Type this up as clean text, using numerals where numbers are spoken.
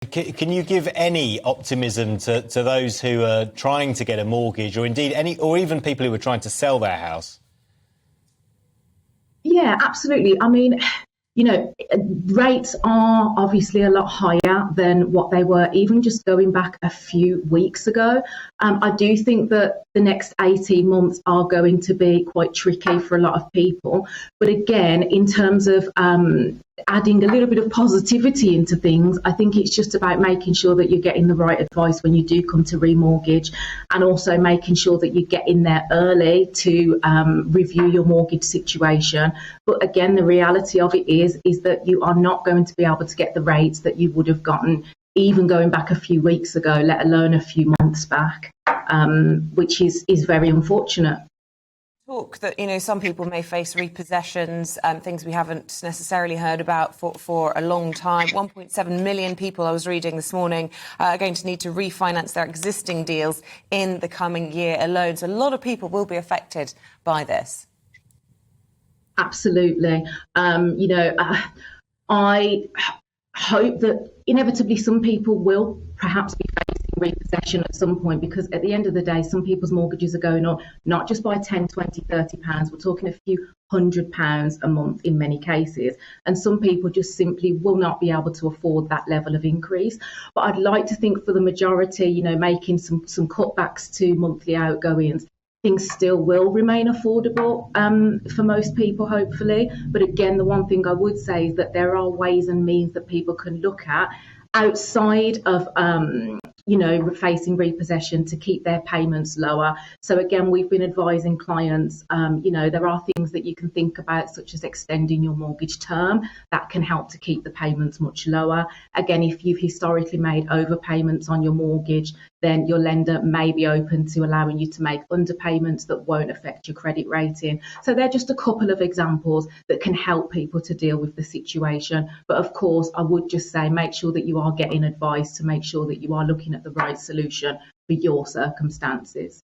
Can you give any optimism to those who are trying to get a mortgage, or indeed or even people who are trying to sell their house? Yeah, absolutely. I mean, rates are obviously a lot higher than what they were even just going back a few weeks ago. I do think that the next 18 months are going to be quite tricky for a lot of people. But again, in terms of adding a little bit of positivity into things, I think it's just about making sure that you're getting the right advice when you do come to remortgage, and also making sure that you get in there early to review your mortgage situation. But again, the reality of it is that you are not going to be able to get the rates that you would have gotten even going back a few weeks ago, let alone a few months back, which is very unfortunate. Talk that, some people may face repossessions, things we haven't necessarily heard about for a long time. 1.7 million people, I was reading this morning, are going to need to refinance their existing deals in the coming year alone. So a lot of people will be affected by this. Absolutely. I hope that inevitably some people will perhaps be facing repossession at some point, because at the end of the day, some people's mortgages are going up not just by 10, 20, 30 pounds. We're talking a few £100 a month in many cases. And some people just simply will not be able to afford that level of increase. But I'd like to think for the majority, making some cutbacks to monthly outgoings, things still will remain affordable for most people, hopefully. But again, the one thing I would say is that there are ways and means that people can look at outside of facing repossession to keep their payments lower. So again, we've been advising clients, there are things that you can think about, such as extending your mortgage term. That can help to keep the payments much lower. Again, if you've historically made overpayments on your mortgage, then your lender may be open to allowing you to make underpayments that won't affect your credit rating. So they're just a couple of examples that can help people to deal with the situation. But of course, I would just say make sure that you are getting advice to make sure that you are looking at the right solution for your circumstances.